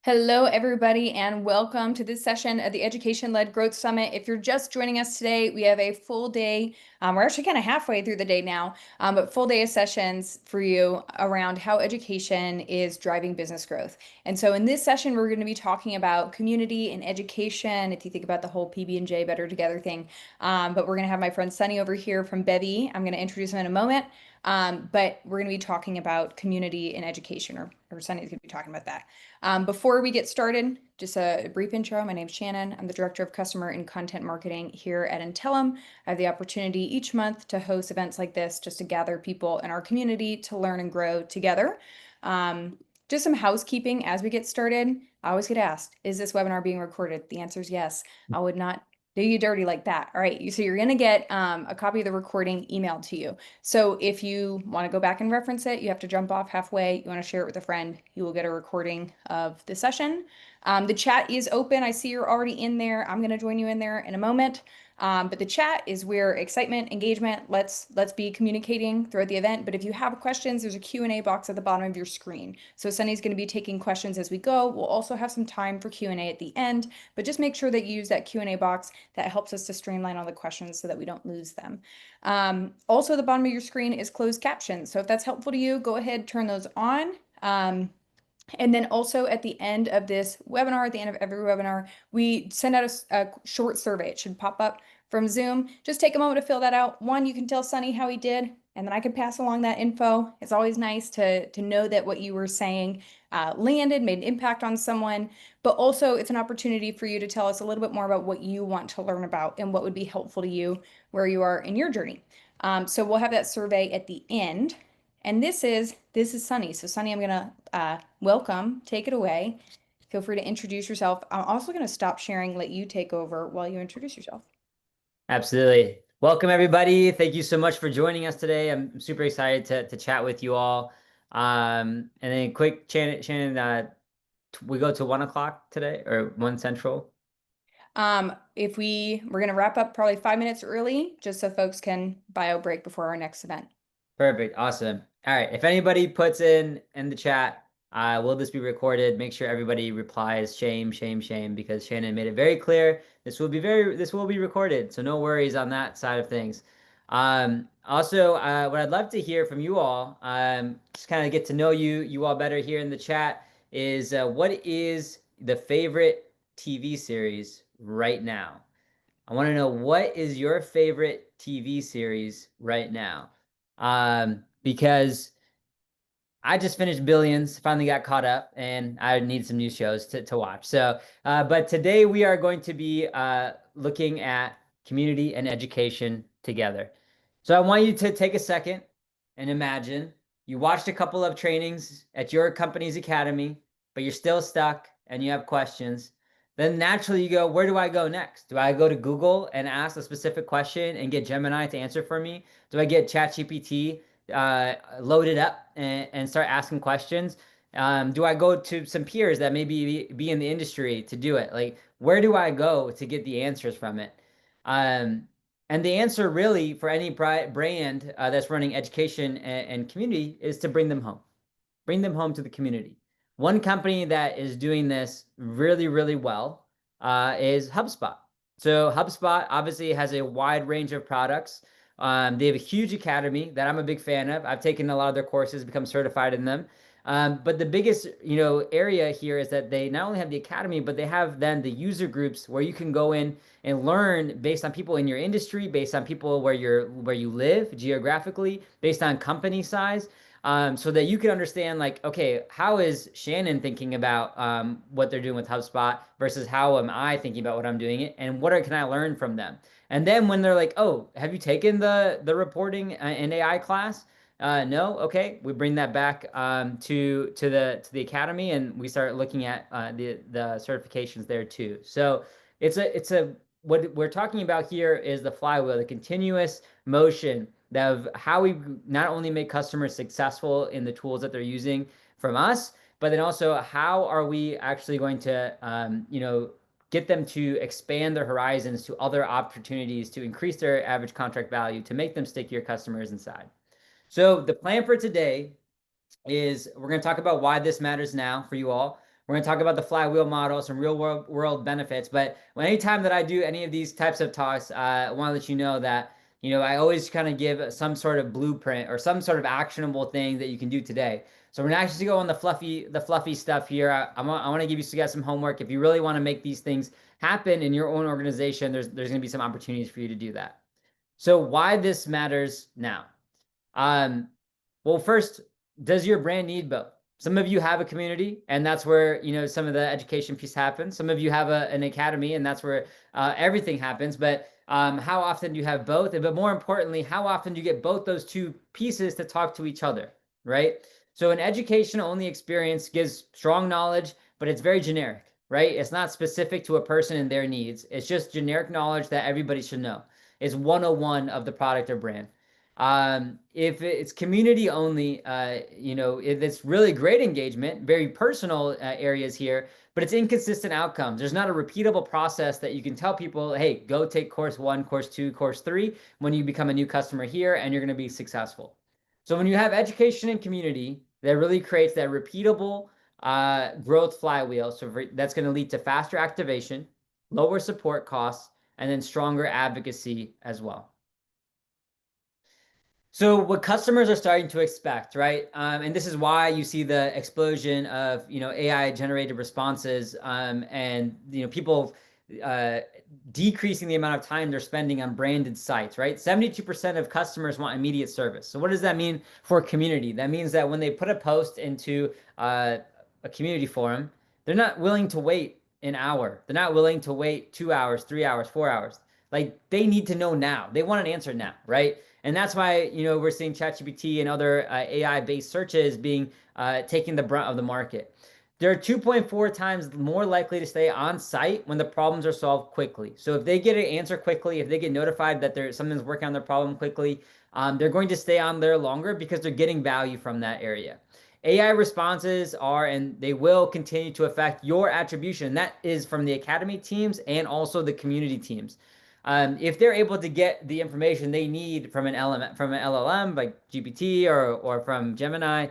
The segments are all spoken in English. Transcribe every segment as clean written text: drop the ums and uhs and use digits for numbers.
Hello, everybody, and welcome to this session of the Education-Led Growth Summit. If you're just joining us today, we have a full day. We're actually kind of halfway through the day now, but full day of sessions for you around how education is driving business growth. And so in this session, we're going to be talking about community and education, if you think about the whole PB&J Better Together thing. But we're going to have my friend Sunny over here from Bevy. I'm going to introduce him in a moment. But we're going to be talking about community and education, or Sunny's going to be talking about that. Before we get started, just a brief intro. My name's Shannon. I'm the Director of Customer and Content Marketing here at Intellum. I have the opportunity each month to host events like this just to gather people in our community to learn and grow together. Just some housekeeping as we get started. I always get asked, is this webinar being recorded? The answer is yes. I would not do you dirty like that. All right, so you're going to get a copy of the recording emailed to you. So if you want to go back and reference it, you have to jump off halfway. You want to share it with a friend, you will get a recording of the session. The chat is open. I see you're already in there. I'm going to join you in there in a moment. But the chat is where excitement, engagement, let's be communicating throughout the event. But if you have questions, there's a Q&A box at the bottom of your screen. So Sunny's going to be taking questions as we go. We'll also have some time for Q&A at the end, but just make sure that you use that Q&A box. That helps us to streamline all the questions so that we don't lose them. Also, the bottom of your screen is closed captions. So if that's helpful to you, go ahead, turn those on. And then also at the end of this webinar, at the end of every webinar, we send out a short survey. It should pop up from Zoom. Just take a moment to fill that out. One, you can tell Sunny how he did, and then I can pass along that info. It's always nice to know that what you were saying landed, made an impact on someone, but also it's an opportunity for you to tell us a little bit more about what you want to learn about and what would be helpful to you where you are in your journey. So we'll have that survey at the end. And this is Sunny. So Sunny, I'm gonna welcome, take it away. Feel free to introduce yourself. I'm also gonna stop sharing, let you take over while you introduce yourself. Absolutely. Welcome, everybody. Thank you so much for joining us today. I'm super excited to chat with you all. And then quick, Shannon, we go to 1 o'clock today or 1 Central. If we're gonna wrap up probably 5 minutes early, just so folks can bio break before our next event. Perfect. Awesome. All right. If anybody puts in the chat, will this be recorded? Make sure everybody replies shame, shame, shame, because Shannon made it very clear this will be recorded. So no worries on that side of things. Also, what I'd love to hear from you all, just kind of get to know you all better here in the chat, is what is the favorite TV series right now? I want to know, what is your favorite TV series right now? Because I just finished Billions, finally got caught up, and I need some new shows to watch. So, but today we are going to be looking at community and education together. So I want you to take a second and imagine you watched a couple of trainings at your company's academy, but you're still stuck and you have questions. Then naturally you go, where do I go next? Do I go to Google and ask a specific question and get Gemini to answer for me? Do I get ChatGPT loaded up and start asking questions? Do I go to some peers that maybe be in the industry to do it? Like, where do I go to get the answers from it? And the answer really for any brand that's running education and community is to bring them home. Bring them home to the community. One company that is doing this really, really well is HubSpot. So HubSpot obviously has a wide range of products. They have a huge academy that I'm a big fan of. I've taken a lot of their courses, become certified in them. But the biggest, area here is that they not only have the academy, but they have then the user groups where you can go in and learn based on people in your industry, based on people where you live geographically, based on company size. So that you can understand, like, okay, how is Shannon thinking about what they're doing with HubSpot versus how am I thinking about what I'm doing it, and can I learn from them? And then when they're like, oh, have you taken the reporting and AI class? No, okay, we bring that back to the academy, and we start looking at the certifications there too. So it's a what we're talking about here is the flywheel, the continuous motion of how we not only make customers successful in the tools that they're using from us, but then also how are we actually going to get them to expand their horizons to other opportunities to increase their average contract value, to make them stickier customers inside. So the plan for today is we're going to talk about why this matters now for you all. We're going to talk about the flywheel model, some real world benefits. But anytime that I do any of these types of talks, I want to let you know that, I always kind of give some sort of blueprint or some sort of actionable thing that you can do today. So we're not actually going to go on the fluffy stuff here. I want to give you guys some homework. If you really want to make these things happen in your own organization, there's going to be some opportunities for you to do that. So why this matters now? Um, well, first, does your brand need both? Some of you have a community, and that's where some of the education piece happens. Some of you have an academy, and that's where everything happens. But how often do you have both? But more importantly, how often do you get both those two pieces to talk to each other, right? So an education-only experience gives strong knowledge, but it's very generic, right? It's not specific to a person and their needs. It's just generic knowledge that everybody should know. It's 101 of the product or brand. If it's community only, it's really great engagement, very personal areas here, but it's inconsistent outcomes. There's not a repeatable process that you can tell people, hey, go take course 1, course 2, course 3 when you become a new customer here, and you're going to be successful. So when you have education and community, that really creates that repeatable growth flywheel. So that's going to lead to faster activation, lower support costs, and then stronger advocacy as well. So what customers are starting to expect, right? And this is why you see the explosion of AI generated responses, and people decreasing the amount of time they're spending on branded sites, right? 72% of customers want immediate service. So what does that mean for a community? That means that when they put a post into a community forum, they're not willing to wait an hour. They're not willing to wait 2 hours, 3 hours, 4 hours. Like they need to know now. They want an answer now, right? And that's why we're seeing ChatGPT and other AI-based searches being taking the brunt of the market. They're 2.4 times more likely to stay on site when the problems are solved quickly. So if they get an answer quickly, if they get notified that someone's working on their problem quickly, they're going to stay on there longer because they're getting value from that area. AI responses are, and they will continue to affect your attribution. That is from the academy teams and also the community teams. If they're able to get the information they need from an LLM like GPT or from Gemini,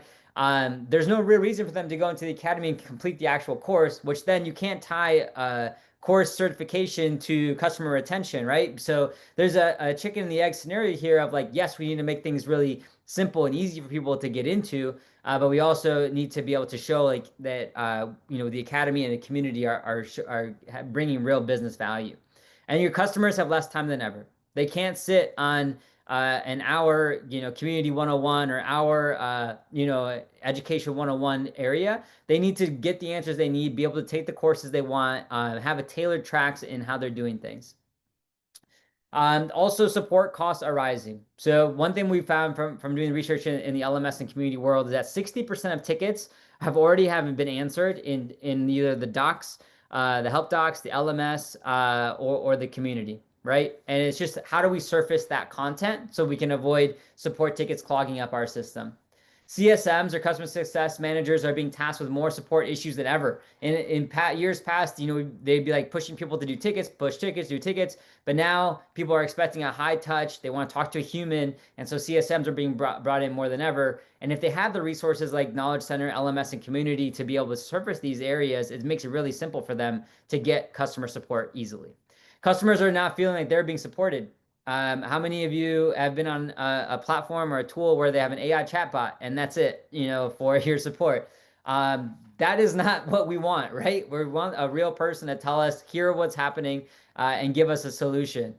there's no real reason for them to go into the academy and complete the actual course, which then you can't tie course certification to customer retention, right? So there's a chicken and the egg scenario here of like, yes, we need to make things really simple and easy for people to get into, but we also need to be able to show like that the academy and the community are bringing real business value. And your customers have less time than ever. They can't sit on an hour, community 101 or hour, education 101 area. They need to get the answers they need, be able to take the courses they want, have a tailored tracks in how they're doing things. Also, support costs are rising. So one thing we found from doing research in the LMS and community world is that 60% of tickets haven't been answered in either the docs, the help docs, the LMS, or the community, right? And it's just how do we surface that content so we can avoid support tickets clogging up our system. CSMs or customer success managers are being tasked with more support issues than ever. In years past, they'd be like pushing people to do tickets, push tickets, do tickets. But now people are expecting a high touch. They want to talk to a human. And so CSMs are being brought in more than ever. And if they have the resources like Knowledge Center, LMS, and community to be able to surface these areas, it makes it really simple for them to get customer support easily. Customers are not feeling like they're being supported. How many of you have been on a platform or a tool where they have an AI chatbot and that's it, for your support? That is not what we want, right? We want a real person to tell us, hear what's happening, and give us a solution.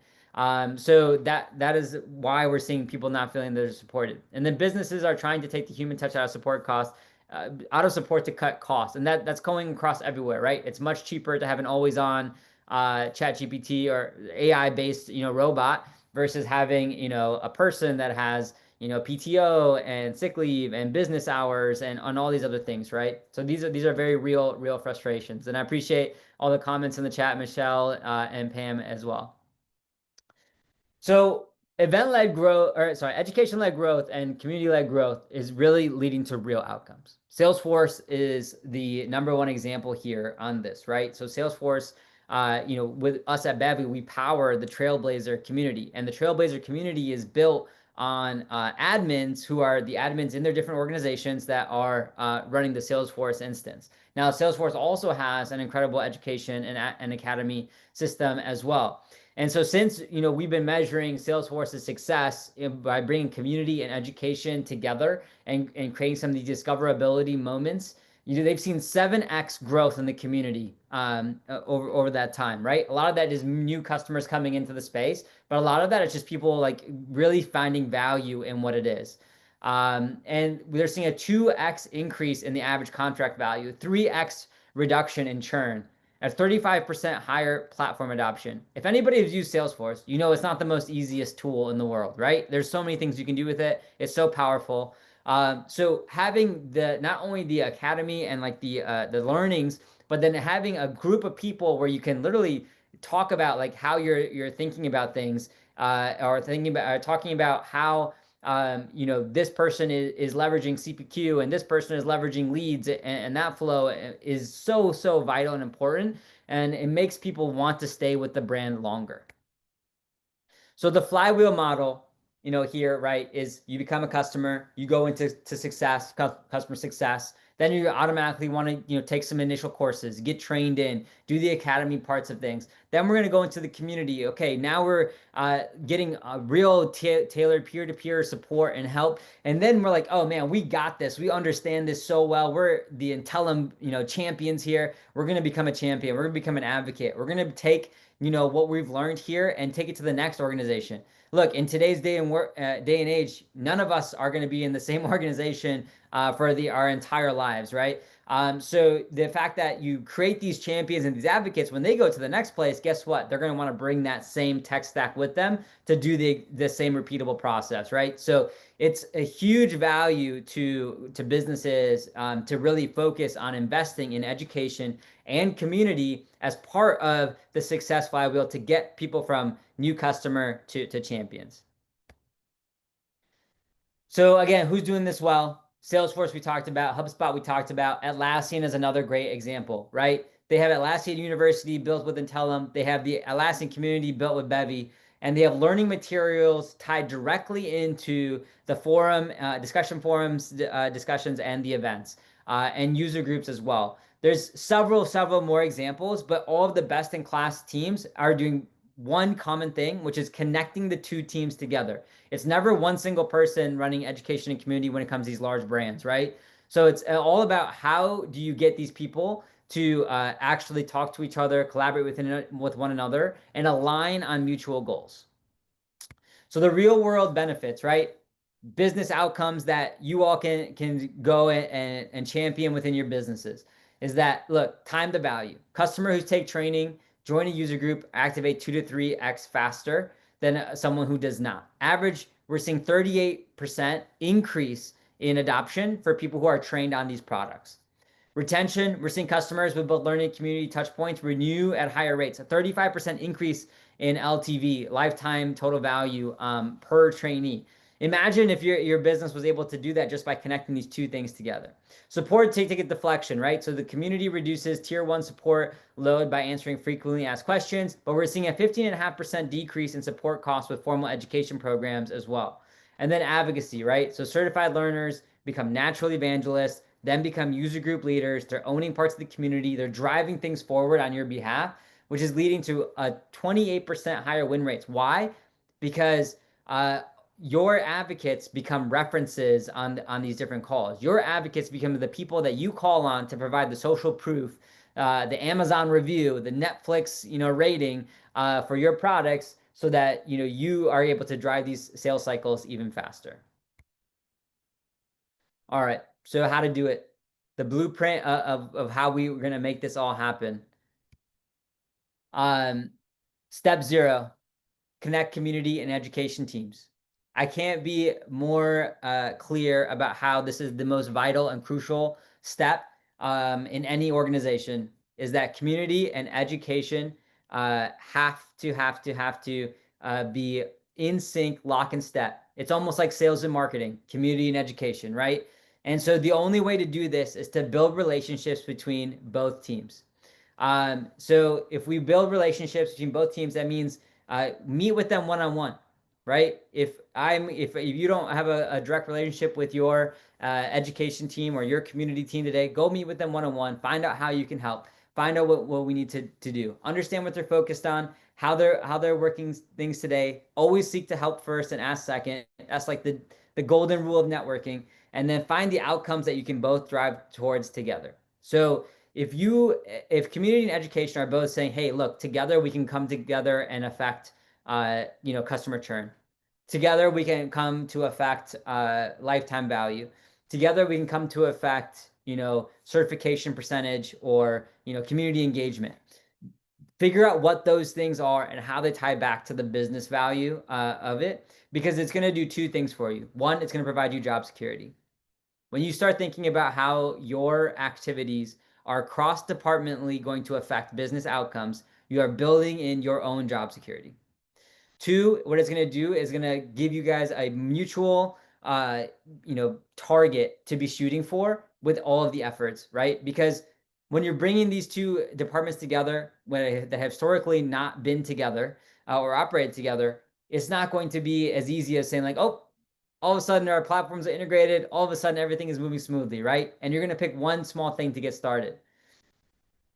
So that is why we're seeing people not feeling they're supported. And then businesses are trying to take the human touch out of support costs, out of support to cut costs. And that's going across everywhere, right? It's much cheaper to have an always on ChatGPT or AI based, robot versus having, a person that has, PTO and sick leave and business hours and on all these other things, right? So these are very real frustrations. And I appreciate all the comments in the chat, Michelle and Pam as well. So education-led growth and community-led growth is really leading to real outcomes. Salesforce is the #1 example here on this, right? So Salesforce, with us at Bevy, we power the Trailblazer community, and the Trailblazer community is built on admins who are the admins in their different organizations that are running the Salesforce instance. Now, Salesforce also has an incredible education and academy system as well. And so since we've been measuring Salesforce's success by bringing community and education together and creating some of these discoverability moments, they've seen 7x growth in the community over that time, right? A lot of that is new customers coming into the space, but a lot of that is just people like really finding value in what it is. And they're seeing a 2x increase in the average contract value, 3x reduction in churn, a 35% higher platform adoption. If anybody has used Salesforce, it's not the most easiest tool in the world, right? There's so many things you can do with it. It's so powerful. So having not only the academy and like the learnings, but then having a group of people where you can literally talk about like how you're thinking about things, or talking about how this person is leveraging CPQ and this person is leveraging leads, and that flow is so vital and important, and it makes people want to stay with the brand longer. So the flywheel model, here, right, is you become a customer, you go into success, customer success. Then you automatically want to, take some initial courses, get trained in, do the academy parts of things. Then we're going to go into the community. Okay, now we're getting a real tailored peer-to-peer support and help. And then we're like, oh man, we got this. We understand this so well. We're the Intellum, champions here. We're going to become a champion. We're going to become an advocate. We're going to take what we've learned here and take it to the next organization. Look, in today's day and age, none of us are going to be in the same organization for our entire lives, right? So the fact that you create these champions and these advocates, when they go to the next place, guess what? They're going to want to bring that same tech stack with them to do the same repeatable process, right? So it's a huge value to businesses to really focus on investing in education and community as part of the success flywheel to get people from new customer to champions. So again, who's doing this well? Salesforce we talked about, HubSpot we talked about, Atlassian is another great example, right? They have Atlassian University built with Intellum. They have the Atlassian community built with Bevy, and they have learning materials tied directly into the forum, discussion forums, discussions, and the events, and user groups as well. There's several more examples, but all of the best in class teams are doing one common thing, which is connecting the two teams together. It's never one single person running education and community when it comes to these large brands, right? So it's all about how do you get these people to actually talk to each other, collaborate with one another, and align on mutual goals. So the real world benefits, right? Business outcomes that you all can go and champion within your businesses is that, look, time to value. Customer who take training, join a user group, activate 2 to 3x faster than someone who does not. Average, we're seeing 38% increase in adoption for people who are trained on these products. Retention, we're seeing customers with both learning and community touch points renew at higher rates, a 35% increase in LTV, lifetime total value per trainee. Imagine if your business was able to do that just by connecting these two things together. Support ticket deflection, right? So the community reduces tier 1 support load by answering frequently asked questions, but we're seeing a 15.5% decrease in support costs with formal education programs as well. And then advocacy, right? So certified learners become natural evangelists, then become user group leaders. They're owning parts of the community. They're driving things forward on your behalf, which is leading to a 28% higher win rates. Why? Because your advocates become references on these different calls. Your advocates become the people that you call on to provide the social proof, the Amazon review, the Netflix rating for your products, so that you are able to drive these sales cycles even faster. All right, so how to do it. The blueprint of how we were going to make this all happen. Step 0, connect community and education teams. I can't be more clear about how this is the most vital and crucial step in any organization, is that community and education have to be in sync, lock and step. It's almost like sales and marketing, community and education, right? And so the only way to do this is to build relationships between both teams. So if we build relationships between both teams, that means meet with them one-on-one. right? If you don't have a direct relationship with your education team or your community team today, go meet with them one-on-one, find out how you can help, find out what we need to do, understand what they're focused on, how they're working things today. Always seek to help first and ask second. That's like the golden rule of networking. And then find the outcomes that you can both drive towards together. So if community and education are both saying, hey, look, together we can come together and affect customer churn. Together we can come to affect lifetime value. Together we can come to affect certification percentage or community engagement. Figure out what those things are and how they tie back to the business value of it, because it's going to do two things for you. One, it's going to provide you job security. When you start thinking about how your activities are cross-departmentally going to affect business outcomes, you are building in your own job security. Two, what it's going to do is going to give you guys a mutual target to be shooting for with all of the efforts, right? Because when you're bringing these two departments together, when they have historically not been together or operated together, it's not going to be as easy as saying like, oh, all of a sudden our platforms are integrated, all of a sudden everything is moving smoothly, right? And you're going to pick one small thing to get started.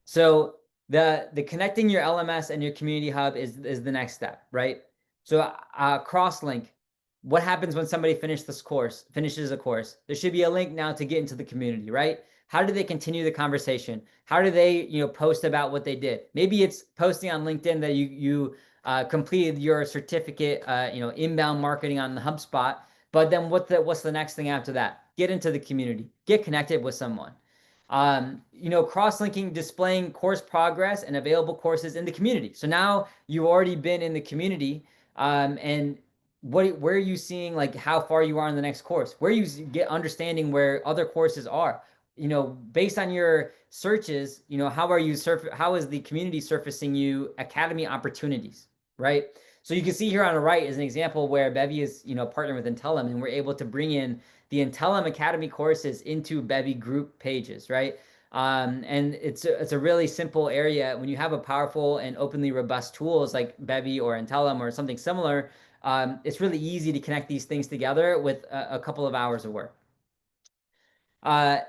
So the connecting your LMS and your community hub is the next step, right? So cross-link. What happens when somebody finishes a course? There should be a link now to get into the community, right? How do they continue the conversation? How do they post about what they did? Maybe it's posting on LinkedIn that you completed your certificate, inbound marketing on the HubSpot. But then what's the next thing after that? Get into the community. Get connected with someone. Cross-linking, displaying course progress and available courses in the community. So now you've already been in the community, and where are you seeing like how far you are in the next course? Where you get understanding where other courses are? Based on your searches, how is the community surfacing you academy opportunities, right? So you can see here on the right is an example where Bevy is, partnering with Intellum, and we're able to bring in the Intellum Academy courses into Bevy group pages, right? And it's a really simple area. When you have a powerful and openly robust tools like Bevy or Intellum or something similar, it's really easy to connect these things together with a couple of hours of work.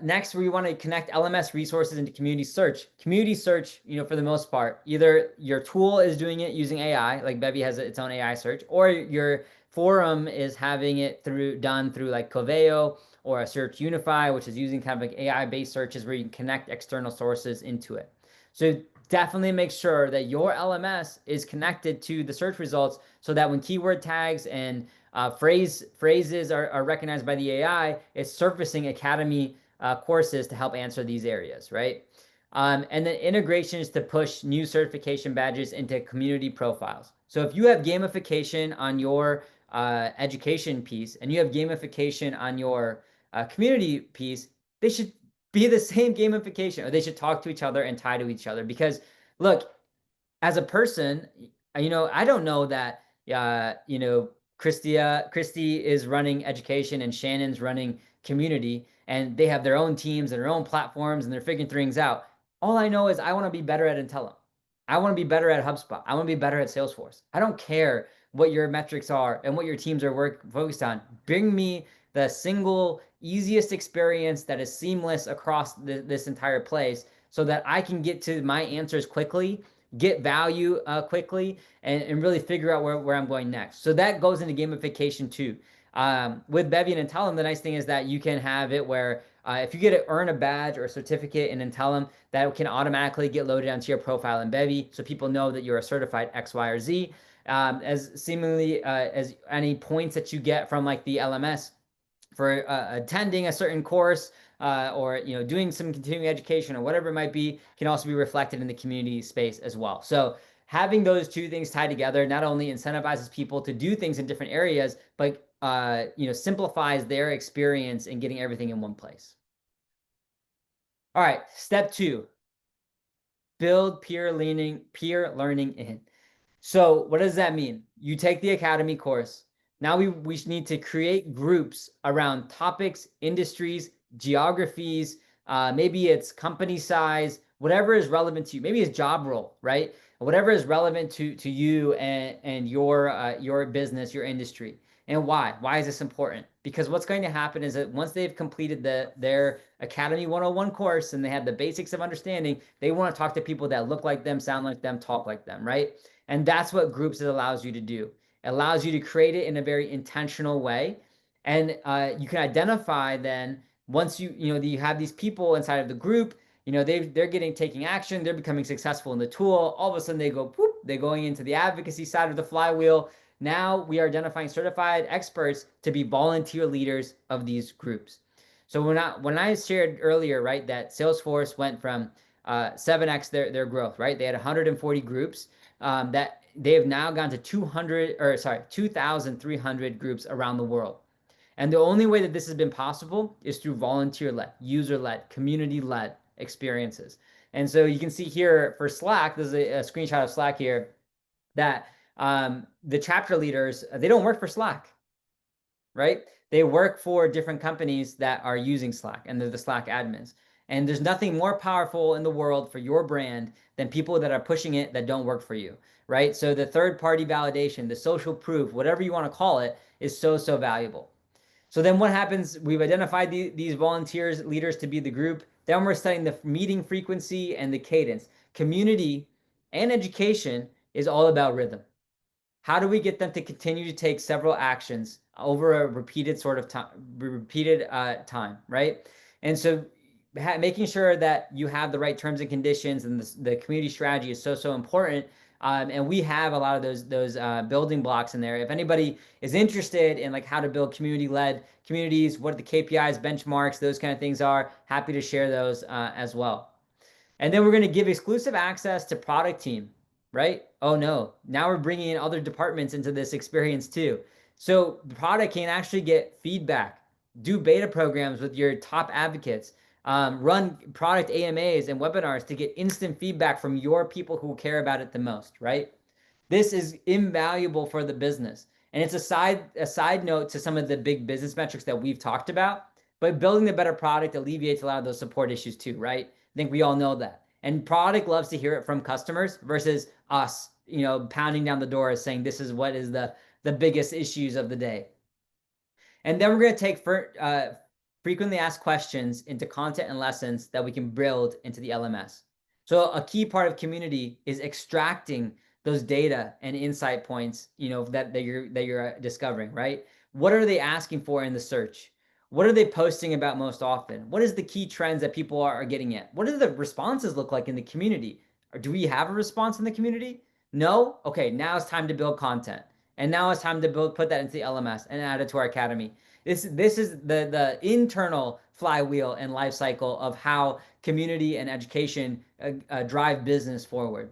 Next, we want to connect LMS resources into community search. Community search, for the most part, either your tool is doing it using AI, like Bevy has its own AI search, or your forum is having it done through like Coveo or a Search Unify, which is using kind of like AI-based searches where you can connect external sources into it. So definitely make sure that your LMS is connected to the search results so that when keyword tags and phrases are recognized by the AI, it's surfacing Academy courses to help answer these areas, right? And then integrations to push new certification badges into community profiles. So if you have gamification on your education piece and you have gamification on your community piece, they should be the same gamification, or they should talk to each other and tie to each other. Because look, as a person, I don't know that, Christy is running education and Shannon's running community, and they have their own teams and their own platforms and they're figuring things out. All I know is I want to be better at Intellum. I want to be better at HubSpot. I want to be better at Salesforce. I don't care what your metrics are and what your teams are focused on. Bring me the single easiest experience that is seamless across this entire place so that I can get to my answers quickly, get value quickly, and really figure out where I'm going next. So that goes into gamification too. With Bevy and Intellum, the nice thing is that you can have it where if you get to earn a badge or a certificate in Intellum, that can automatically get loaded onto your profile in Bevy, so people know that you're a certified X, Y, or Z. As seemingly as any points that you get from like the LMS for attending a certain course or doing some continuing education or whatever it might be can also be reflected in the community space as well. So having those two things tied together not only incentivizes people to do things in different areas, but simplifies their experience in getting everything in one place. All right, step 2, build peer learning in. So what does that mean? You take the Academy course. Now we need to create groups around topics, industries, geographies, maybe it's company size, whatever is relevant to you. Maybe it's job role, right? whatever is relevant to you and your business, your industry. And why? Why is this important? Because what's going to happen is that once they've completed their Academy 101 course and they have the basics of understanding, they want to talk to people that look like them, sound like them, talk like them, right? And that's what groups allows you to do. It allows you to create it in a very intentional way. And you can identify then once you have these people inside of the group, they're getting taking action, they're becoming successful in the tool. All of a sudden they go poof, they're going into the advocacy side of the flywheel. Now we are identifying certified experts to be volunteer leaders of these groups. So when I shared earlier, right, that Salesforce went from 7x their growth, right? They had 140 groups that they have now gone to 2,300 groups around the world. And the only way that this has been possible is through volunteer-led, user-led, community-led experiences. And so you can see here for Slack, there's a screenshot of Slack here, that the chapter leaders, they don't work for Slack, right? They work for different companies that are using Slack, and they're the Slack admins. And there's nothing more powerful in the world for your brand than people that are pushing it that don't work for you, right? So the third-party validation, the social proof, whatever you want to call it, is so, so valuable. So then what happens? We've identified these volunteers, leaders to be the group. Then we're studying the meeting frequency and the cadence. Community and education is all about rhythm. How do we get them to continue to take several actions over a repeated sort of time, right? And so making sure that you have the right terms and conditions and the community strategy is so, so important. And we have a lot of those building blocks in there. If anybody is interested in like how to build community-led communities, what the KPIs, benchmarks, those kind of things are, happy to share those as well. And then we're going to give exclusive access to product team, right? Oh no, now we're bringing in other departments into this experience too. So the product can actually get feedback, do beta programs with your top advocates, run product AMAs and webinars to get instant feedback from your people who care about it the most, right? This is invaluable for the business. And it's a side note to some of the big business metrics that we've talked about, but building the better product alleviates a lot of those support issues too, right? I think we all know that. And product loves to hear it from customers versus us, pounding down the door saying this is what is the biggest issues of the day. And then we're going to take frequently asked questions into content and lessons that we can build into the LMS. So a key part of community is extracting those data and insight points, that you're discovering, right? What are they asking for in the search? What are they posting about most often? What is the key trends that people are getting at? What do the responses look like in the community? Or do we have a response in the community? No? Okay, now it's time to build content. And now it's time to put that into the LMS and add it to our academy. This is the internal flywheel and life cycle of how community and education drive business forward.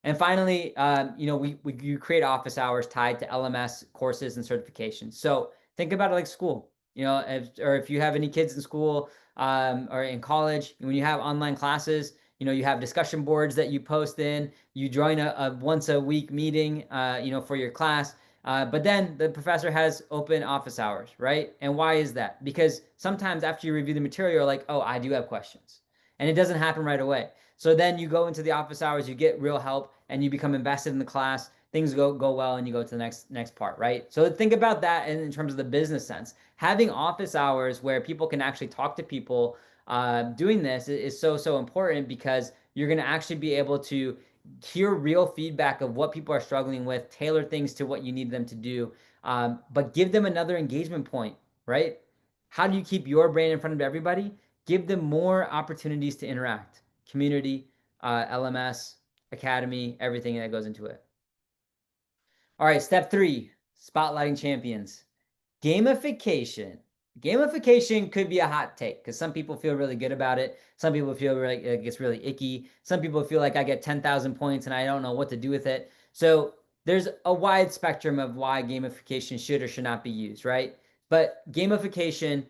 And finally, you create office hours tied to LMS courses and certifications. So think about it like school, if you have any kids in school or in college, when you have online classes, you have discussion boards that you post in, you join a once a week meeting, for your class. But then the professor has open office hours, right? And why is that? Because sometimes after you review the material, you're like, oh, I do have questions. And it doesn't happen right away. So then you go into the office hours, you get real help, and you become invested in the class. Things go well, and you go to the next part, right? So think about that in terms of the business sense. Having office hours where people can actually talk to people doing this is so important, because you're going to actually be able to hear real feedback of what people are struggling with, tailor things to what you need them to do, but give them another engagement point, right? How do you keep your brand in front of everybody? Give them more opportunities to interact. Community, LMS, academy, everything that goes into it. All right, step 3, spotlighting champions. Gamification. Gamification could be a hot take because some people feel really good about it. Some people feel like it gets really icky. Some people feel like I get 10,000 points and I don't know what to do with it. So there's a wide spectrum of why gamification should or should not be used, right? But gamification,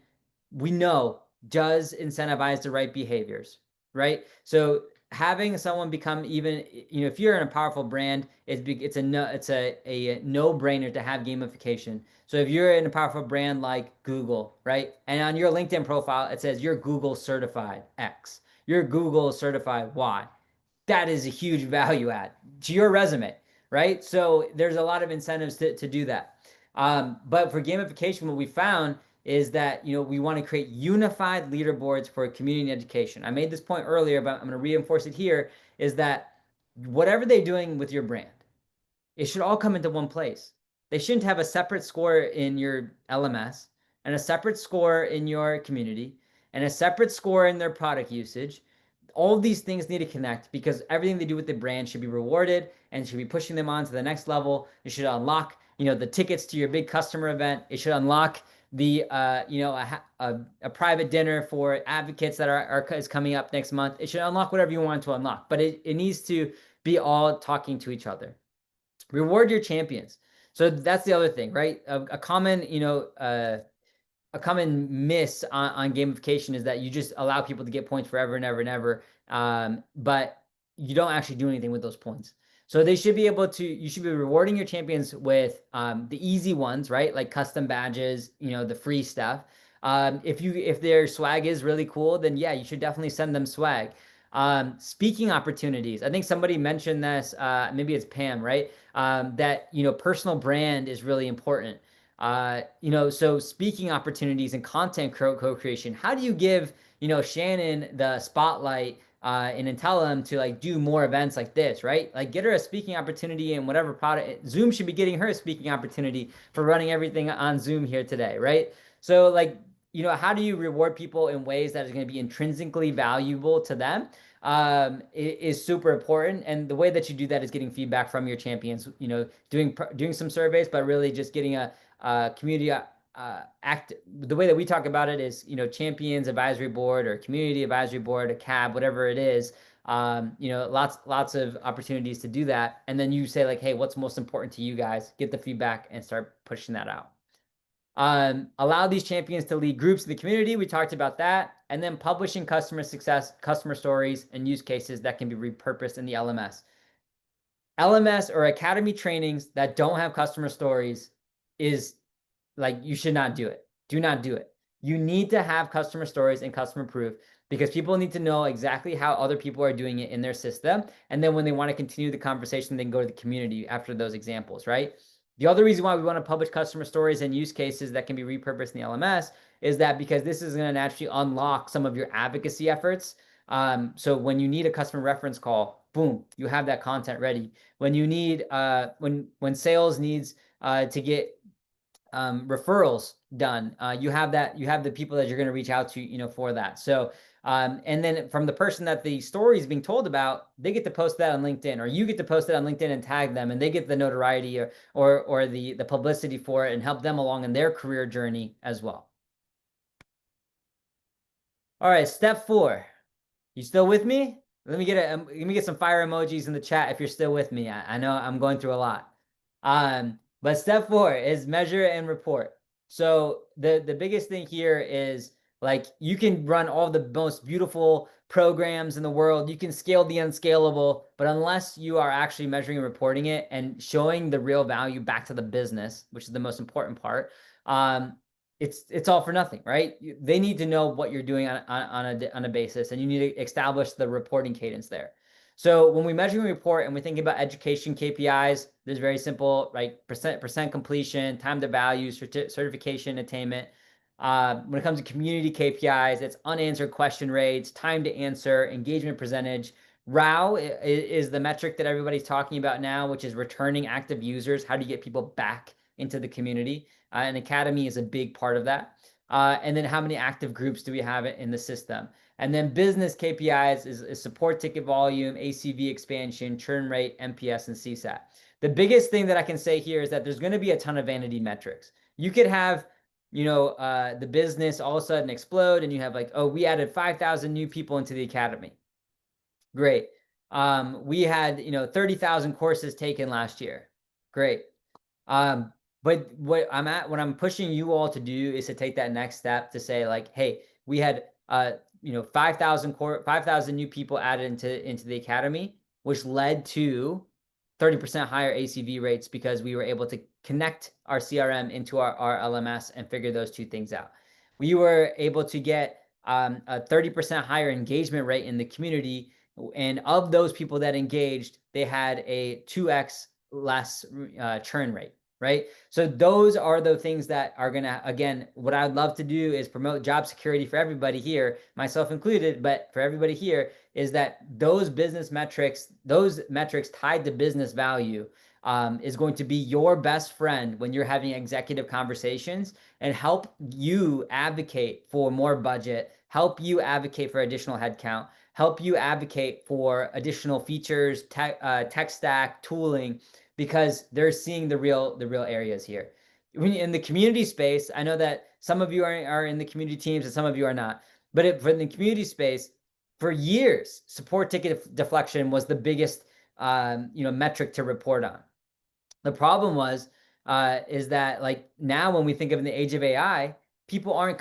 we know, does incentivize the right behaviors, right? So having someone become even, if you're in a powerful brand, it's a no-brainer to have gamification. So if you're in a powerful brand like Google, right? And on your LinkedIn profile, it says you're Google certified X, you're Google certified Y. that is a huge value add to your resume, right? So there's a lot of incentives to do that. But for gamification, what we found is that we want to create unified leaderboards for community education. I made this point earlier, but I'm going to reinforce it here, is that whatever they're doing with your brand, it should all come into one place. They shouldn't have a separate score in your LMS and a separate score in your community and a separate score in their product usage. All of these things need to connect because everything they do with the brand should be rewarded and should be pushing them on to the next level. It should unlock, the tickets to your big customer event. It should unlock the, a private dinner for advocates that is coming up next month. It should unlock whatever you want to unlock, but it needs to be all talking to each other. Reward your champions. So that's the other thing, right? A common, a common miss on gamification is that you just allow people to get points forever and ever and ever, but you don't actually do anything with those points. So they should be able to, you should be rewarding your champions with the easy ones, right? Like custom badges, the free stuff. If their swag is really cool, then yeah, you should definitely send them swag. Speaking opportunities. I think somebody mentioned this, maybe it's Pam, right? That, personal brand is really important. So speaking opportunities and content co-creation, how do you give, Shannon the spotlight in Intellum to like do more events like this, right? Like get her a speaking opportunity in whatever product. Zoom should be getting her a speaking opportunity for running everything on Zoom here today, right? So like, how do you reward people in ways that is going to be intrinsically valuable to them? Is super important. And the way that you do that is getting feedback from your champions, doing some surveys, but really just getting a community act. The way that we talk about it is, champions advisory board or community advisory board, a cab, whatever it is. Lots of opportunities to do that. And then you say like, hey, what's most important to you guys? Get the feedback and start pushing that out. Allow these champions to lead groups in the community. We talked about that. And then publishing customer success, customer stories, and use cases that can be repurposed in the LMS. LMS or academy trainings that don't have customer stories is like, you should not do it. Do not do it. You need to have customer stories and customer proof because people need to know exactly how other people are doing it in their system. And then when they want to continue the conversation, they can go to the community after those examples, right? The other reason why we want to publish customer stories and use cases that can be repurposed in the LMS is that because this is going to naturally unlock some of your advocacy efforts. So when you need a customer reference call, boom, you have that content ready. When you need, when sales needs to get referrals done, you have the people that you're going to reach out to, for that. So, and then from the person that the story is being told about, they get to post that on LinkedIn, or you get to post it on LinkedIn and tag them, and they get the notoriety or the publicity for it and help them along in their career journey as well. All right, step 4. You still with me? Let me get some fire emojis in the chat if you're still with me. I know I'm going through a lot. But step 4 is measure and report. So the biggest thing here is like you can run all the most beautiful programs in the world. You can scale the unscalable, but unless you are actually measuring and reporting it and showing the real value back to the business, which is the most important part, it's all for nothing, right? They need to know what you're doing on a basis, and you need to establish the reporting cadence there. So when we measure and report and we think about education KPIs, there's very simple, right? Percent completion, time to value, certification attainment. When it comes to community KPIs, it's unanswered question rates, time to answer, engagement percentage. ROW is the metric that everybody's talking about now, which is returning active users. How do you get people back into the community? And Academy is a big part of that. And then how many active groups do we have in the system? And then business KPIs is support ticket volume, ACV expansion, churn rate, NPS, and CSAT. The biggest thing that I can say here is that there's going to be a ton of vanity metrics. You could have, the business all of a sudden explode and you have like, oh, we added 5,000 new people into the academy. Great. We had, 30,000 courses taken last year. Great. But what I'm pushing you all to do is to take that next step to say like, hey, we had 5,000 new people added into the academy, which led to 30% higher ACV rates because we were able to connect our CRM into our LMS and figure those two things out. We were able to get a 30% higher engagement rate in the community And of those people that engaged, they had a 2x less churn rate, right? So those are the things that are gonna, again, what I'd love to do is promote job security for everybody here, myself included, but for everybody here, is that those business metrics, those metrics tied to business value, is going to be your best friend when you're having executive conversations, and help you advocate for more budget, help you advocate for additional headcount, help you advocate for additional features, tech stack, tooling, because they're seeing the real areas here. When in the community space, I know that some of you are in the community teams and some of you are not. But for the community space, for years, support ticket deflection was the biggest metric to report on. The problem was is that, like, now when we think of in the age of AI, people are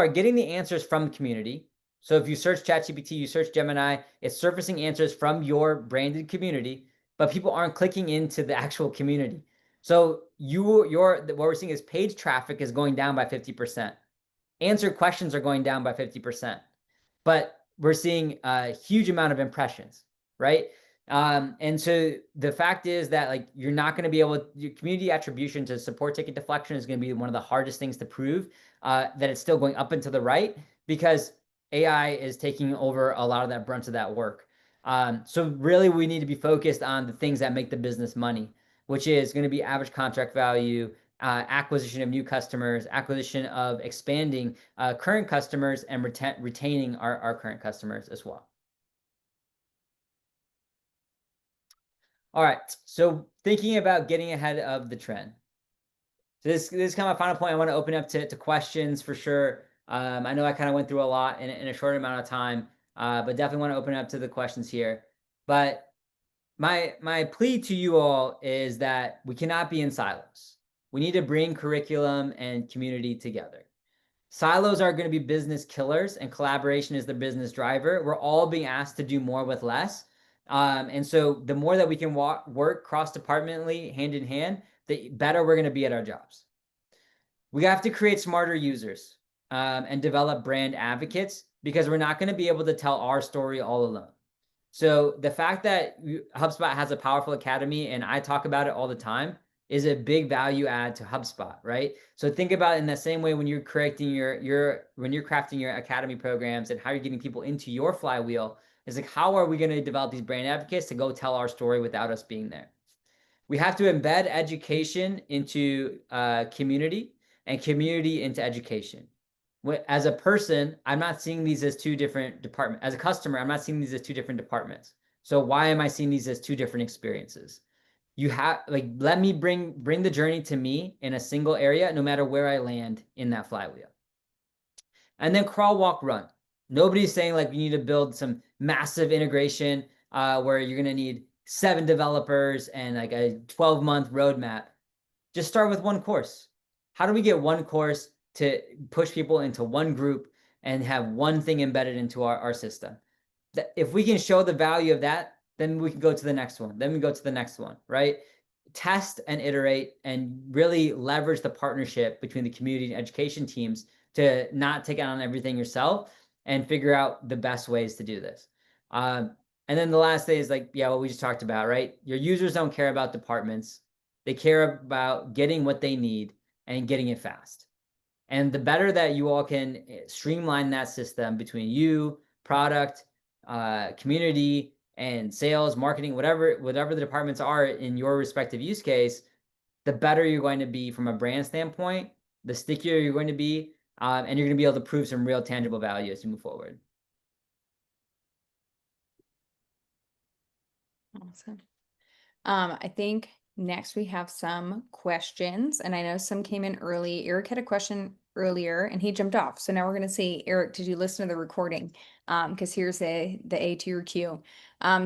getting the answers from the community. So if you search ChatGPT, you search Gemini, it's surfacing answers from your branded community, but people aren't clicking into the actual community. So what we're seeing is page traffic is going down by 50%. Answered questions are going down by 50%. But we're seeing a huge amount of impressions, right? And so the fact is that, like, you're not going to be able, your community attribution to support ticket deflection is going to be one of the hardest things to prove, that it's still going up and to the right, because AI is taking over a lot of that brunt of that work. So really we need to be focused on the things that make the business money, which is going to be average contract value, acquisition of new customers, acquisition of expanding current customers, and retaining our current customers as well. All right, so thinking about getting ahead of the trend. So this is kind of my final point. I want to open up to questions for sure. I know I kind of went through a lot in a short amount of time, but definitely want to open up to the questions here. But my plea to you all is that we cannot be in silos. We need to bring curriculum and community together. Silos are going to be business killers, and collaboration is the business driver. We're all being asked to do more with less. And so the more that we can work cross-departmentally, hand in hand, the better we're going to be at our jobs. We have to create smarter users, and develop brand advocates, because we're not going to be able to tell our story all alone. So the fact that HubSpot has a powerful academy, and I talk about it all the time, is a big value add to HubSpot, right? So think about it in the same way when you're correcting when you're crafting your academy programs and how you're getting people into your flywheel. Is like, how are we going to develop these brand advocates to go tell our story without us being there? We have to embed education into community, and community into education. As a person, I'm not seeing these as two different departments. As a customer, I'm not seeing these as two different departments. So why am I seeing these as two different experiences? You have, like, let me bring the journey to me in a single area, no matter where I land in that flywheel. And then crawl, walk, run. Nobody's saying, like, you need to build some massive integration where you're going to need 7 developers and like a 12-month roadmap. Just start with one course. How do we get one course to push people into one group and have one thing embedded into our system? If we can show the value of that, then we can go to the next one. Then we go to the next one, right? Test and iterate, and really leverage the partnership between the community and education teams to not take on everything yourself, and figure out the best ways to do this. And then the last thing is, like, yeah, what we just talked about, right? Your users don't care about departments. They care about getting what they need and getting it fast. And the better that you all can streamline that system between you, product, community, and sales, marketing, whatever the departments are in your respective use case, the better you're going to be from a brand standpoint, the stickier you're going to be, and you're going to be able to prove some real tangible value as you move forward. Awesome. I think next we have some questions, and I know some came in early. Eric had a question earlier and he jumped off. So now we're going to say, Eric, did you listen to the recording? Because here's the A to your Q.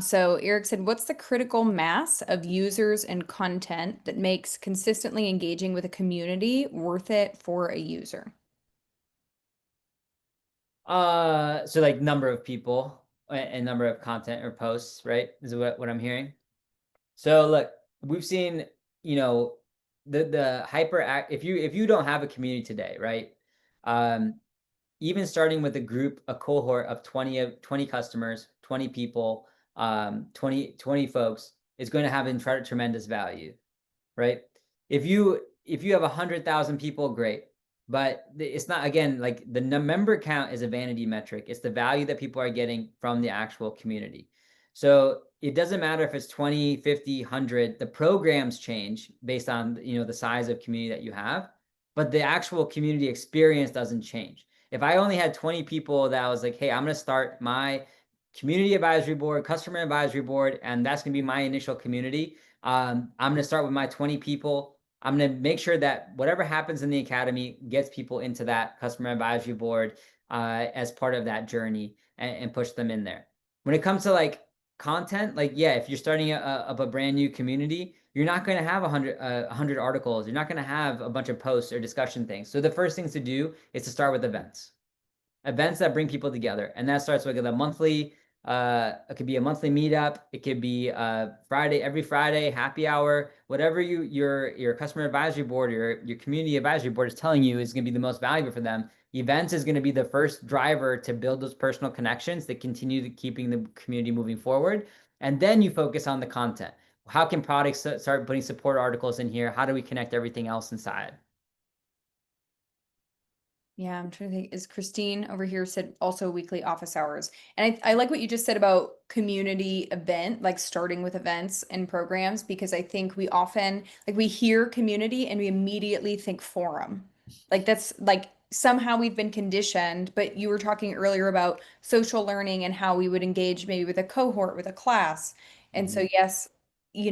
So Eric said, what's the critical mass of users and content that makes consistently engaging with a community worth it for a user? So like number of people and number of content or posts, right? Is what I'm hearing. So look, we've seen, the hyper act. If you don't have a community today, right? even starting with a cohort of 20 customers, 20 people, 20 folks is going to have tremendous value, right? If you have 100,000 people, great. But it's not, again, like the member count is a vanity metric. It's the value that people are getting from the actual community. So it doesn't matter if it's 20, 50, 100, the programs change based on, the size of community that you have, but the actual community experience doesn't change. If I only had 20 people that was like, hey, I'm going to start my community advisory board, customer advisory board, and that's going to be my initial community. I'm going to start with my 20 people. I'm going to make sure that whatever happens in the academy gets people into that customer advisory board as part of that journey, and push them in there. When it comes to like content, like, yeah, if you're starting up a brand new community, you're not going to have 100 articles. You're not going to have a bunch of posts or discussion things. So the first things to do is to start with events that bring people together. And that starts with a monthly, it could be a monthly meetup. It could be every Friday, happy hour, whatever your customer advisory board or your community advisory board is telling you is going to be the most valuable for them. Events is going to be the first driver to build those personal connections that continue to keeping the community moving forward. And then you focus on the content. How can products start putting support articles in here? How do we connect everything else inside? Yeah, I'm trying to think. Is Christine over here said also weekly office hours? And I like what you just said about community event, like starting with events and programs, because I think we often like we hear community and we immediately think forum. Like that's like somehow we've been conditioned, but you were talking earlier about social learning and how we would engage maybe with a cohort, with a class. And so Mhm. yes,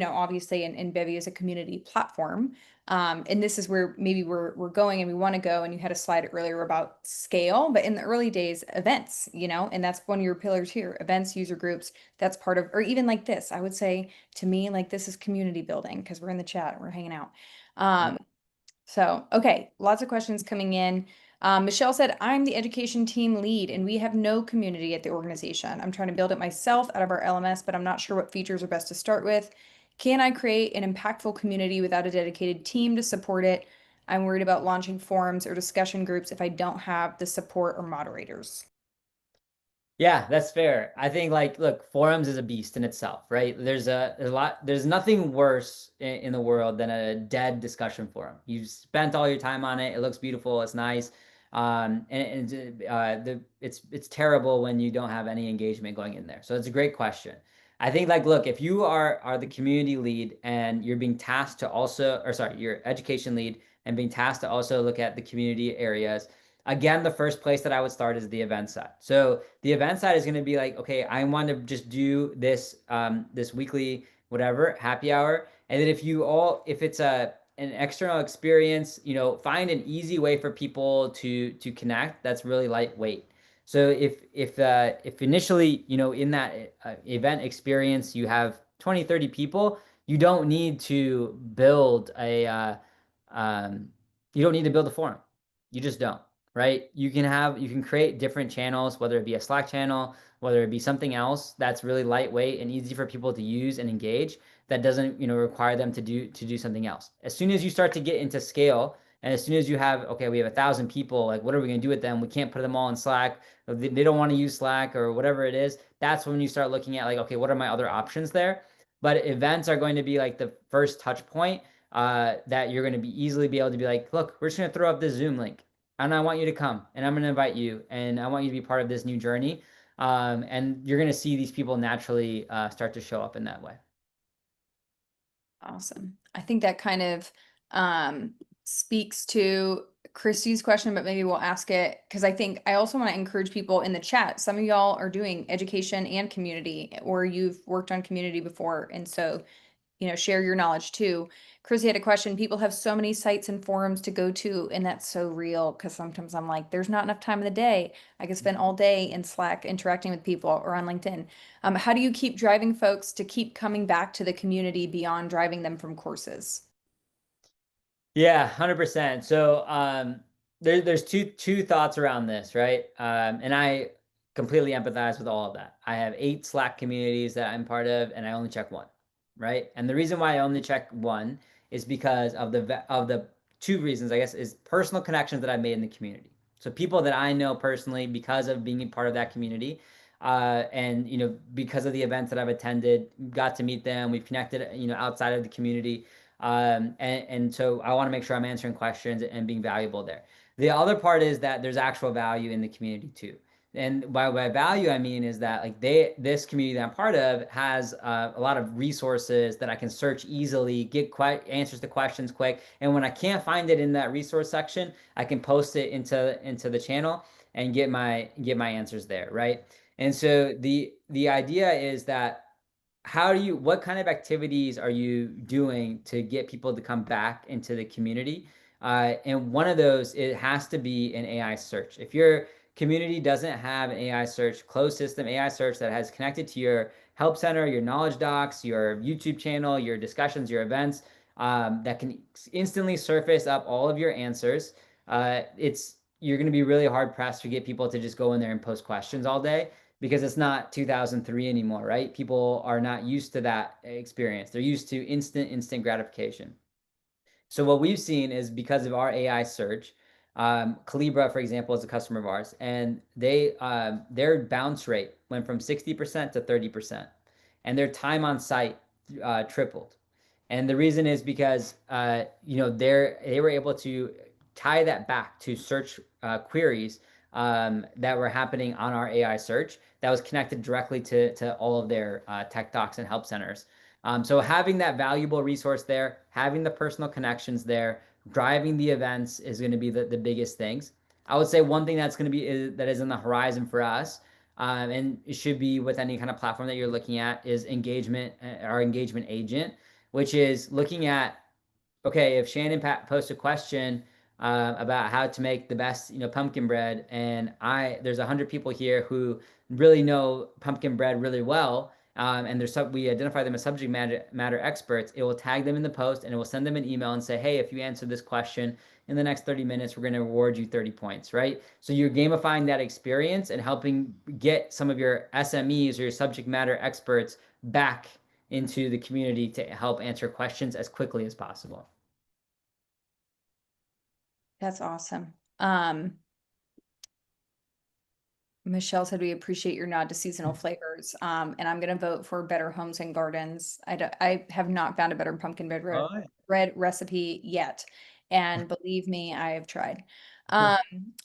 obviously and Bevy is a community platform. And this is where maybe we're going and we want to go. And you had a slide earlier about scale, but in the early days, events, and that's one of your pillars here, events, user groups, that's part of, or even like this, I would say to me, like this is community building because we're in the chat, we're hanging out. Yep. So, okay, lots of questions coming in. Michelle said, I'm the education team lead and we have no community at the organization. I'm trying to build it myself out of our LMS, but I'm not sure what features are best to start with. Can I create an impactful community without a dedicated team to support it? I'm worried about launching forums or discussion groups if I don't have the support or moderators. Yeah, that's fair. I think, like, look, forums is a beast in itself, right? There's nothing worse in the world than a dead discussion forum. You've spent all your time on it. It looks beautiful. It's nice. It's terrible when you don't have any engagement going in there. So it's a great question. I think, like, look, if you are the community lead and you're being tasked to also, or sorry, you're education lead and being tasked to also look at the community areas. Again, the first place that I would start is the event side. So the event side is going to be like, okay, I want to just do this weekly whatever happy hour, and then if it's an external experience, find an easy way for people to connect that's really lightweight. So if initially, in that event experience you have 20, 30 people, you don't need to build um, a forum. You just don't, right? You can create different channels, whether it be a Slack channel, whether it be something else that's really lightweight and easy for people to use and engage, that doesn't, require them to do something else. As soon as you start to get into scale, and as soon as you have, okay, we have 1,000 people, like what are we going to do with them? We can't put them all in Slack. They don't want to use Slack or whatever it is. That's when you start looking at like, okay, what are my other options there? But events are going to be like the first touch point that you're going to be able to be like, look, we're just going to throw up this Zoom link and I want you to come and I'm going to invite you and I want you to be part of this new journey. And you're going to see these people naturally start to show up in that way. Awesome. I think that kind of um, speaks to Christy's question, but maybe we'll ask it because I think I also want to encourage people in the chat. Some of y'all are doing education and community, or you've worked on community before. And so, share your knowledge too. Chrissy had a question. People have so many sites and forums to go to, and that's so real because sometimes I'm like, there's not enough time in the day. I could spend all day in Slack interacting with people or on LinkedIn. How do you keep driving folks to keep coming back to the community beyond driving them from courses? Yeah, 100%. So there's two thoughts around this, right? And I completely empathize with all of that. I have 8 Slack communities that I'm part of, and I only check one, right? And the reason why I only check one is because of the 2 reasons, I guess, is personal connections that I've made in the community. So people that I know personally because of being a part of that community. And because of the events that I've attended, got to meet them. We've connected, outside of the community. And so I want to make sure I'm answering questions and being valuable there. The other part is that there's actual value in the community too. And by value, I mean is that like this community that I'm part of has a lot of resources that I can search easily, get answers to questions quick. And when I can't find it in that resource section, I can post it into the channel and get my answers there, right? And so the idea is that what kind of activities are you doing to get people to come back into the community? And one of those, it has to be an AI search. If your community doesn't have an AI search, closed system AI search that has connected to your help center, your knowledge docs, your YouTube channel, your discussions, your events, that can instantly surface up all of your answers, you're going to be really hard pressed to get people to just go in there and post questions all day because it's not 2003 anymore, right? People are not used to that experience. They're used to instant gratification. So what we've seen is because of our AI search, Calibra, for example, is a customer of ours, and their bounce rate went from 60% to 30%, and their time on site tripled. And the reason is because they were able to tie that back to search queries that were happening on our AI search that was connected directly to all of their tech docs and help centers. So having that valuable resource there, having the personal connections there, driving the events is going to be the biggest things. I would say one thing that's going to be that is in the horizon for us, and it should be with any kind of platform that you're looking at, is engagement, our engagement agent, which is looking at, okay, if Shannon posts a question about how to make the best, pumpkin bread, and there's 100 people here who really know pumpkin bread really well, and we identify them as subject matter experts, it will tag them in the post and it will send them an email and say, hey, if you answer this question in the next 30 minutes, we're going to reward you 30 points, right? So you're gamifying that experience and helping get some of your SMEs or your subject matter experts back into the community to help answer questions as quickly as possible. That's awesome. Michelle said we appreciate your nod to seasonal flavors. And I'm going to vote for Better Homes and Gardens. I have not found a better pumpkin Oh, yeah. bread recipe yet. And believe me, I have tried. Um,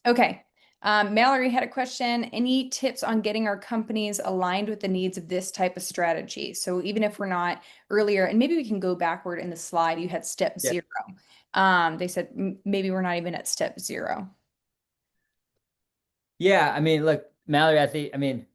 okay. Mallory had a question. Any tips on getting our companies aligned with the needs of this type of strategy? So even if we're not earlier, and maybe we can go backward in the slide, you had step Yeah. 0. They said maybe we're not even at step 0. Yeah, I mean, look, Mallory,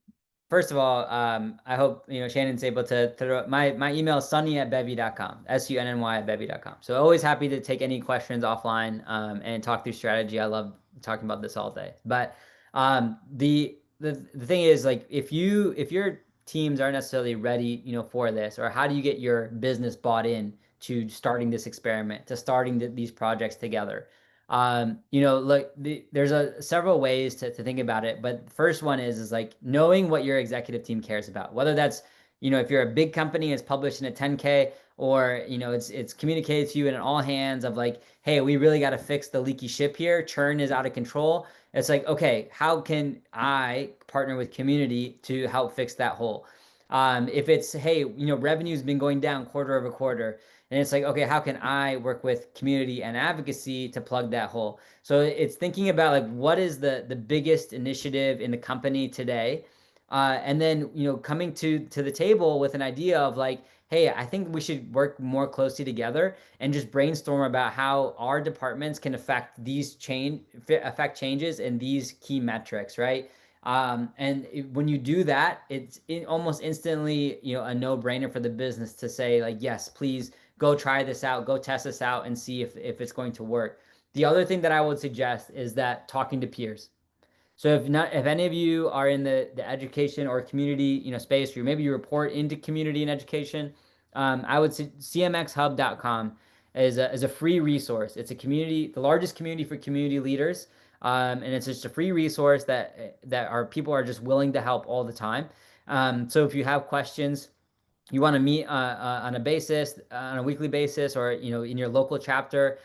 first of all, I hope Shannon's able to throw my email is sunny@bevy.com, sunny@bevy.com. So always happy to take any questions offline and talk through strategy. I love talking about this all day. But the thing is, like, if your teams aren't necessarily ready, for this, or how do you get your business bought in to starting this experiment, to starting these projects together? Look, there's several ways to think about it, but the first one is like knowing what your executive team cares about, whether that's, if you're a big company, it's published in a 10K, or, it's communicated to you in an all hands of like, hey, we really got to fix the leaky ship here. Churn is out of control. It's like, okay, how can I partner with community to help fix that hole? If it's, hey, revenue's been going down quarter over quarter, and it's like, okay, how can I work with community and advocacy to plug that hole? So it's thinking about like what is the biggest initiative in the company today, and then coming to the table with an idea of like, hey, I think we should work more closely together and just brainstorm about how our departments can affect changes in these key metrics, right? When you do that, it's almost instantly a no-brainer for the business to say like, yes, please go try this out, go test this out and see if it's going to work. The other thing that I would suggest is that talking to peers. So if any of you are in the education or community, space, or maybe you report into community and education, I would say cmxhub.com is a free resource. It's a community, the largest community for community leaders. And it's just a free resource that our people are just willing to help all the time. So if you have questions, you want to meet on a weekly basis, or in your local chapter,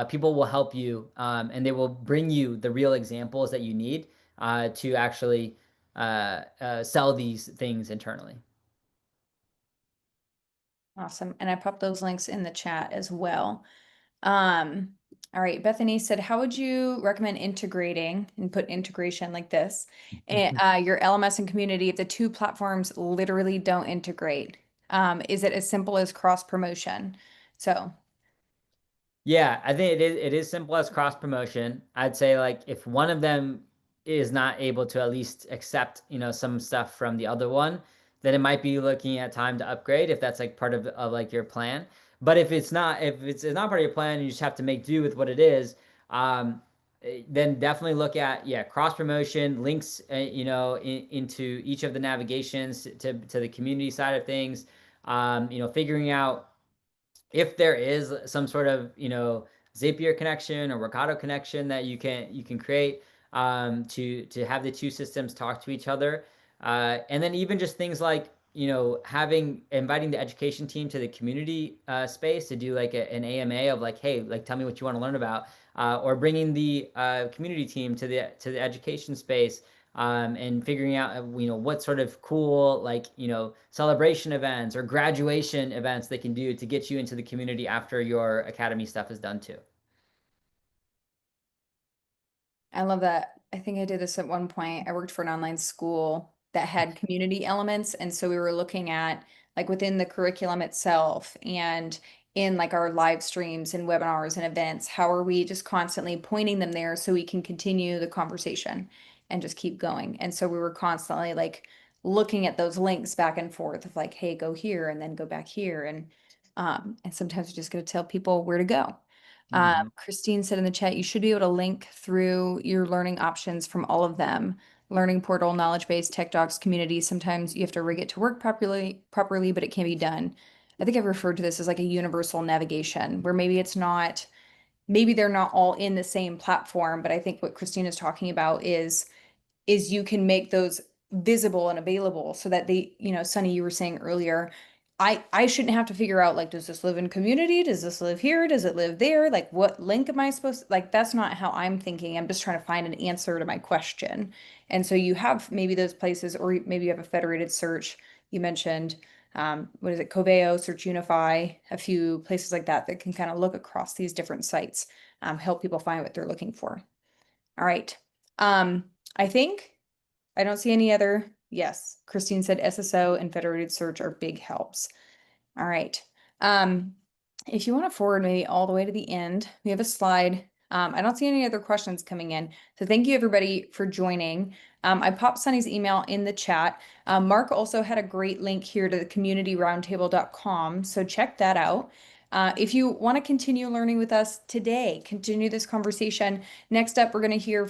people will help you, and they will bring you the real examples that you need to actually sell these things internally. Awesome. And I popped those links in the chat as well. All right. Bethany said, how would you recommend integrating and put integration like this, your LMS and community if the two platforms literally don't integrate? Is it as simple as cross promotion? So Yeah, I think it is simple as cross promotion. I'd say like if one of them is not able to at least accept, some stuff from the other one, then it might be looking at time to upgrade if that's like part of like your plan. But if it's not part of your plan, you just have to make do with what it is. Then definitely look at, yeah, cross promotion links, into each of the navigations to the community side of things. Figuring out if there is some sort of Zapier connection or Workato connection that you can create, to have the two systems talk to each other, and then even just things like inviting the education team to the community space to do like an AMA of like, hey, like tell me what you want to learn about, or bringing the community team to the education space, and figuring out what sort of cool like celebration events or graduation events they can do to get you into the community after your academy stuff is done too. I love that. I think I did this at one point. I worked for an online school that had community elements. And so we were looking at like within the curriculum itself and in like our live streams and webinars and events, how are we just constantly pointing them there so we can continue the conversation and just keep going. And so we were constantly like looking at those links back and forth of like, hey, go here and then go back here. And sometimes we just got to tell people where to go. Hmm. Christine said in the chat, you should be able to link through your learning options from all of them. Learning portal, knowledge base, tech docs, community. Sometimes you have to rig it to work properly, but it can be done. I think I've referred to this as like a universal navigation, where maybe they're not all in the same platform, but I think what Christine is talking about is you can make those visible and available so that Sunny, you were saying earlier, I shouldn't have to figure out like, does this live in community? Does this live here? Does it live there? Like, what link am I supposed to, like, that's not how I'm thinking. I'm just trying to find an answer to my question. And so you have maybe those places, or maybe you have a federated search. You mentioned, what is it, Coveo, Search Unify, a few places like that that can kind of look across these different sites, help people find what they're looking for. All right. Um, I think I don't see any other. Yes, Christine said SSO and federated search are big helps. All right. Um, if you want to forward maybe all the way to the end, we have a slide. I don't see any other questions coming in. So thank you everybody for joining. I popped Sunny's email in the chat. Mark also had a great link here to the communityroundtable.com. So check that out. If you want to continue learning with us today, continue this conversation. Next up, we're going to hear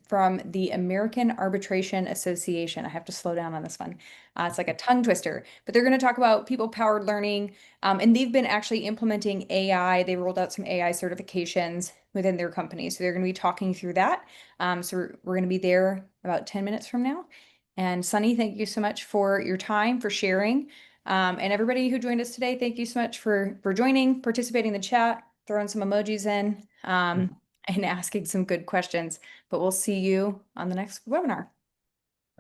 from the American Arbitration Association. I have to slow down on this one. It's like a tongue twister, but they're going to talk about people-powered learning, and they've been actually implementing AI. They rolled out some AI certifications within their company. So they're going to be talking through that. So we're going to be there about 10 minutes from now. And Sunny, thank you so much for your time, for sharing. And everybody who joined us today, thank you so much for joining, participating in the chat, throwing some emojis in, and asking some good questions. But we'll see you on the next webinar.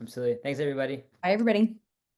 Absolutely. Thanks, everybody. Bye, everybody.